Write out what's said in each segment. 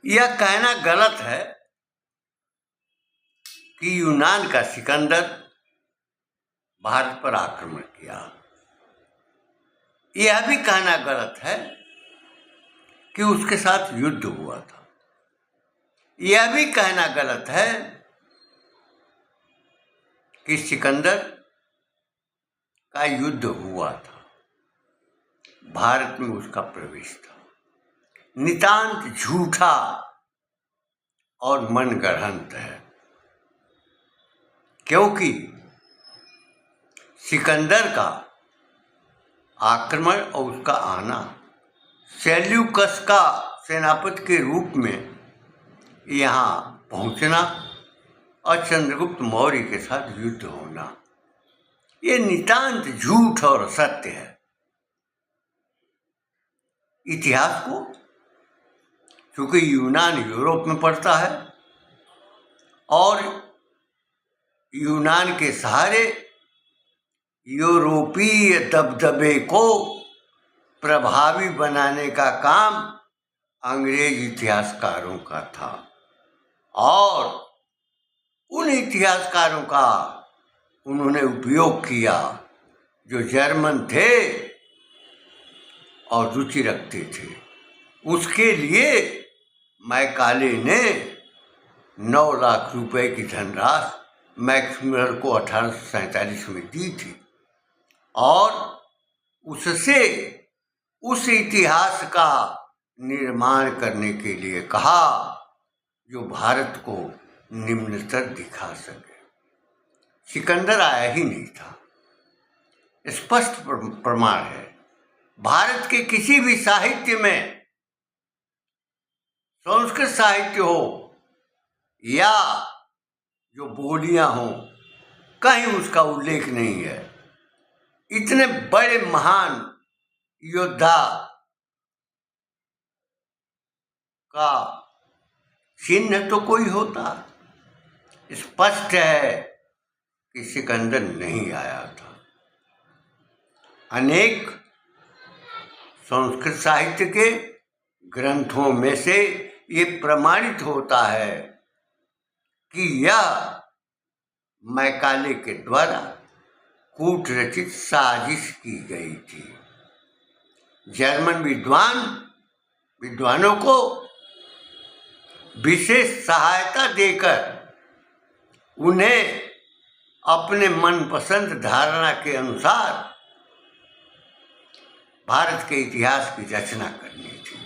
यह कहना गलत है कि यूनान का सिकंदर भारत पर आक्रमण किया। यह भी कहना गलत है कि उसके साथ युद्ध हुआ था। यह भी कहना गलत है कि सिकंदर का युद्ध हुआ था, भारत में उसका प्रवेश था। नितांत झूठा और मनगढ़ंत है, क्योंकि सिकंदर का आक्रमण और उसका आना, सेल्यूकस का सेनापति के रूप में यहाँ पहुँचना और चंद्रगुप्त मौर्य के साथ युद्ध होना, ये नितांत झूठ और असत्य है। इतिहास को, क्योंकि यूनान यूरोप में पड़ता है और यूनान के सहारे यूरोपीय दबदबे को प्रभावी बनाने का काम अंग्रेज इतिहासकारों का था, और उन इतिहासकारों का उन्होंने उपयोग किया जो जर्मन थे और रुचि रखते थे। उसके लिए मैकाले ने 9 लाख रुपए की धनराशि मैक्स मुलर को 1847 में दी थी और उससे उस इतिहास का निर्माण करने के लिए कहा जो भारत को निम्नतर दिखा सके। सिकंदर आया ही नहीं था, स्पष्ट प्रमाण है। भारत के किसी भी साहित्य में, संस्कृत साहित्य हो या जो बोलियां हो, कहीं उसका उल्लेख नहीं है। इतने बड़े महान योद्धा का चिन्ह तो कोई होता। स्पष्ट है कि सिकंदर नहीं आया था। अनेक संस्कृत साहित्य के ग्रंथों में से ये प्रमाणित होता है कि यह मैकाले के द्वारा कूट रचित साजिश की गई थी। जर्मन विद्वानों को विशेष सहायता देकर उन्हें अपने मनपसंद धारणा के अनुसार भारत के इतिहास की रचना करनी थी।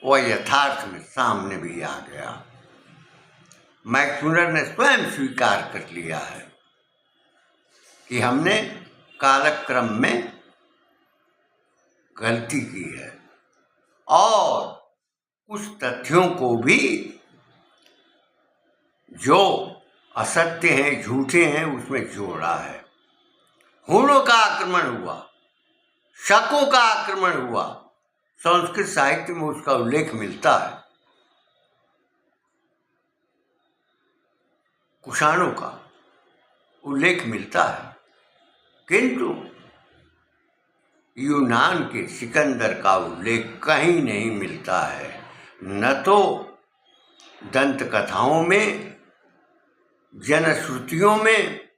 वह यथार्थ में सामने भी आ गया। मैक्स मुलर ने स्वयं स्वीकार कर लिया है कि हमने कालक्रम में गलती की है और कुछ तथ्यों को भी जो असत्य हैं, झूठे हैं, उसमें जोड़ा है। हुनों का आक्रमण हुआ, शकों का आक्रमण हुआ, संस्कृत साहित्य में उसका उल्लेख मिलता है। कुषाणों का उल्लेख मिलता है, किंतु यूनान के सिकंदर का उल्लेख कहीं नहीं मिलता है। न तो दंत कथाओं में, जनश्रुतियों में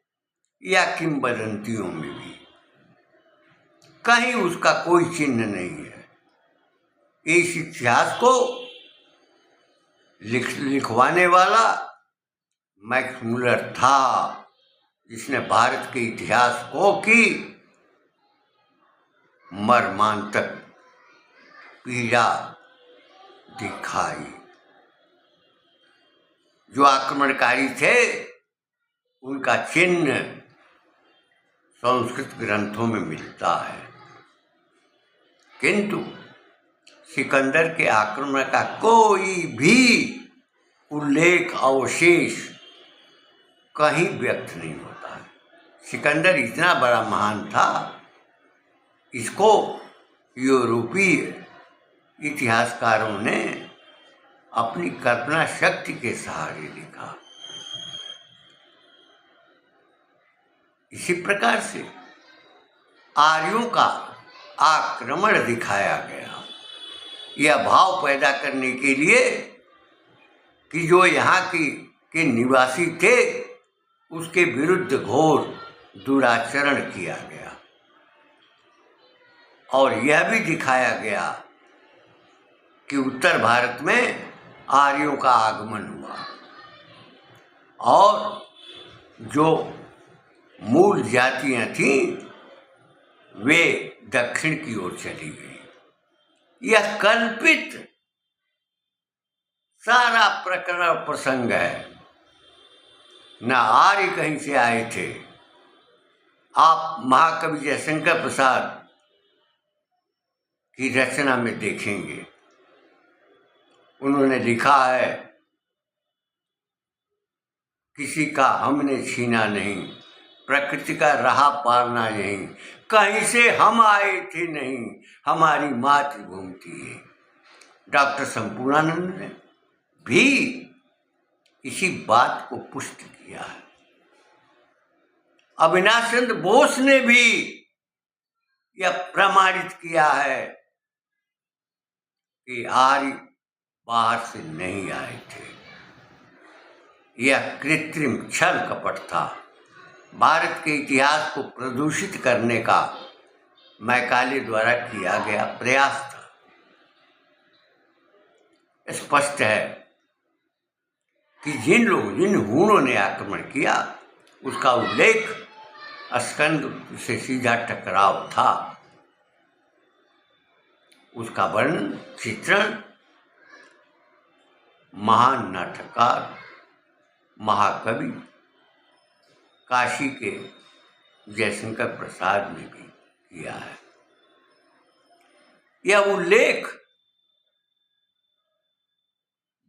या किंवदंतियों में भी कहीं उसका कोई चिन्ह नहीं है। इस इतिहास को लिखवाने वाला मैक्स मुलर था, जिसने भारत के इतिहास को की मर्मांतक पीड़ा दिखाई। जो आक्रमणकारी थे उनका चिन्ह संस्कृत ग्रंथों में मिलता है, किंतु सिकंदर के आक्रमण का कोई भी उल्लेख, अवशेष कहीं व्यक्त नहीं होता है। सिकंदर इतना बड़ा महान था, इसको यूरोपीय इतिहासकारों ने अपनी कल्पना शक्ति के सहारे लिखा। इसी प्रकार से आर्यों का आक्रमण दिखाया गया। यह भाव पैदा करने के लिए कि जो यहाँ के निवासी थे उसके विरुद्ध घोर दुराचरण किया गया और यह भी दिखाया गया कि उत्तर भारत में आर्यों का आगमन हुआ और जो मूल जातियां थीं वे दक्षिण की ओर चली गई। यह कल्पित सारा प्रकरण और प्रसंग है, न आर्य कहीं से आए थे। आप महाकवि जयशंकर प्रसाद की रचना में देखेंगे, उन्होंने लिखा है, किसी का हमने छीना नहीं, प्रकृति का रहा पारना यहीं, कहीं से हम आए थे नहीं, हमारी मातृभूमि थी। डॉक्टर संपूर्णानंद ने भी इसी बात को पुष्ट किया है। अविनाश चंद्र बोस ने भी यह प्रमाणित किया है कि आर्य बाहर से नहीं आए थे। यह कृत्रिम छल कपट था, भारत के इतिहास को प्रदूषित करने का मैकाले द्वारा किया गया प्रयास था। स्पष्ट है कि जिन हूणों ने आक्रमण किया उसका उल्लेख स्कंद से सीधा टकराव था। उसका वर्णन चित्रण महान नाटककार महाकवि काशी के जयशंकर प्रसाद ने भी किया है। यह उल्लेख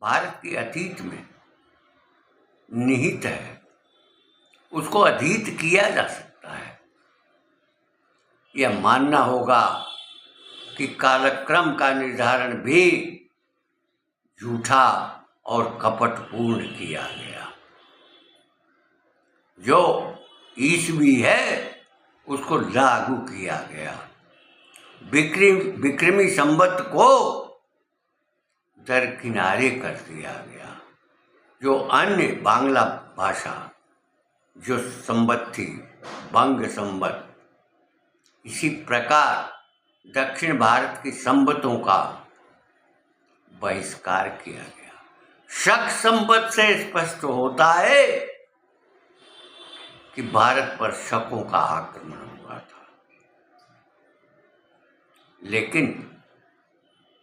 भारत के अतीत में निहित है, उसको अधीत किया जा सकता है। यह मानना होगा कि कालक्रम का निर्धारण भी झूठा और कपटपूर्ण किया गया। जो ईसवी है उसको लागू किया गया। विक्रमी संवत को दरकिनारे कर दिया गया। जो अन्य बांग्ला भाषा जो संवत थी, बंग संवत, इसी प्रकार दक्षिण भारत की संवतों का बहिष्कार किया गया। शक संवत से स्पष्ट होता है कि भारत पर शकों का आक्रमण हुआ था, लेकिन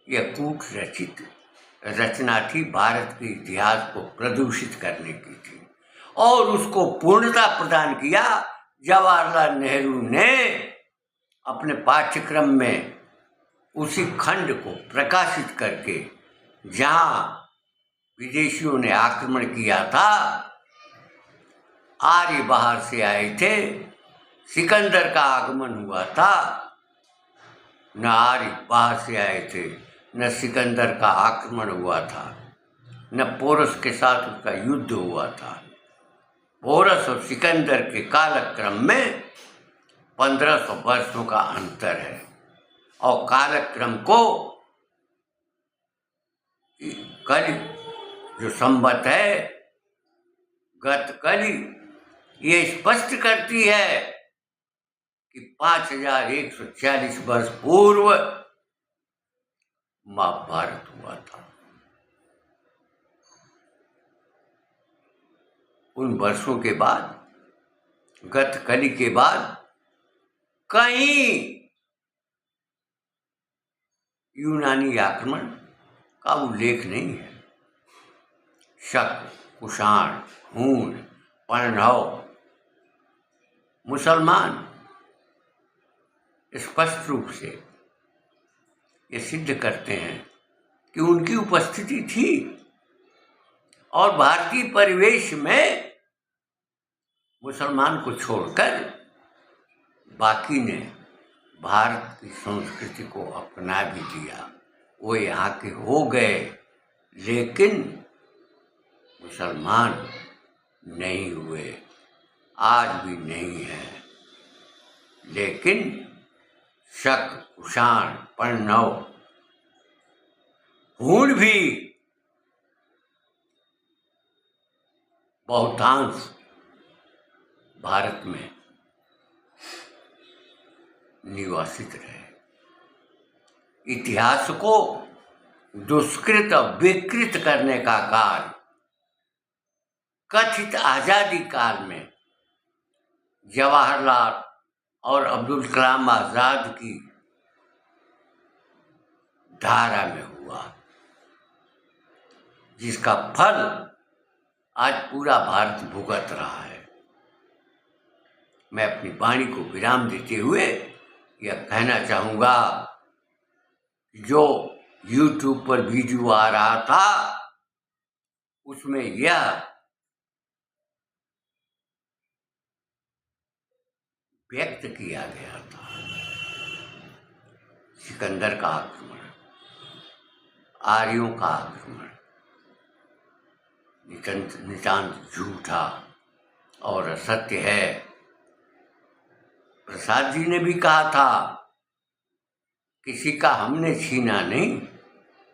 यह कूट रचित रचना थी, भारत के इतिहास को प्रदूषित करने की थी और उसको पूर्णता प्रदान किया जवाहरलाल नेहरू ने अपने पाठ्यक्रम में उसी खंड को प्रकाशित करके, जहां विदेशियों ने आक्रमण किया था, आर्य बाहर से आए थे, सिकंदर का आगमन हुआ था, न आर्य बाहर से आए थे, न सिकंदर का आक्रमण हुआ था, न पोरस के साथ उसका युद्ध हुआ था। पोरस और सिकंदर के कालक्रम में 1500 वर्षों का अंतर है और कालक्रम को कली जो संवत है, गत कली, ये स्पष्ट करती है कि 5140 वर्ष पूर्व महाभारत हुआ था। उन वर्षों के बाद, गत कली के बाद, कहीं यूनानी आक्रमण का उल्लेख नहीं है। शक, कुषाण, हूण, पांडव, मुसलमान स्पष्ट रूप से ये सिद्ध करते हैं कि उनकी उपस्थिति थी और भारतीय परिवेश में मुसलमान को छोड़कर बाकी ने भारत की संस्कृति को अपना भी लिया। वो यहाँ के हो गए, लेकिन मुसलमान नहीं हुए, आज भी नहीं है। लेकिन शक, कुषाण, पांडव, हूण भी बहुतांश भारत में निवासित रहे। इतिहास को दुष्कृत और विकृत करने का कार्य कथित आजादी काल में जवाहरलाल और अब्दुल कलाम आजाद की धारा में हुआ, जिसका फल आज पूरा भारत भुगत रहा है। मैं अपनी वाणी को विराम देते हुए यह कहना चाहूँगा, जो YouTube पर वीडियो आ रहा था उसमें यह व्यक्त किया गया था, सिकंदर का आक्रमण, आर्यों का आक्रमण नितांत झूठा और असत्य है। प्रसाद जी ने भी कहा था, किसी का हमने छीना नहीं,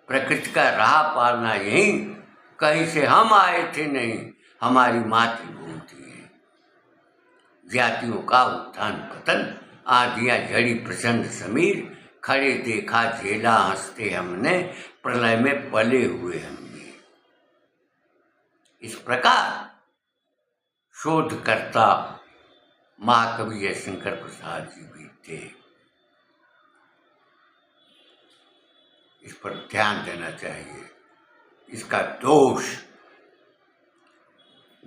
प्रकृति का राह पालना यही, कहीं से हम आए थे नहीं, हमारी मातृभूमि थी। जातियों का उत्थान पतन, आंधियां झड़ी प्रचंड समीर, खड़े देखा झेला हंसते हमने, प्रलय में पले हुए हम भी। इस प्रकार शोधकर्ता महाकवि जयशंकर प्रसाद जी भी थे। इस पर ध्यान देना चाहिए। इसका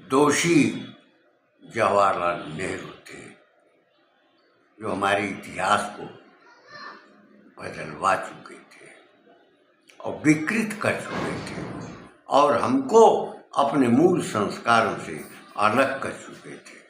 दोषी जवाहरलाल नेहरू थे, जो हमारे इतिहास को बदलवा चुके थे और विकृत कर चुके थे और हमको अपने मूल संस्कारों से अलग कर चुके थे।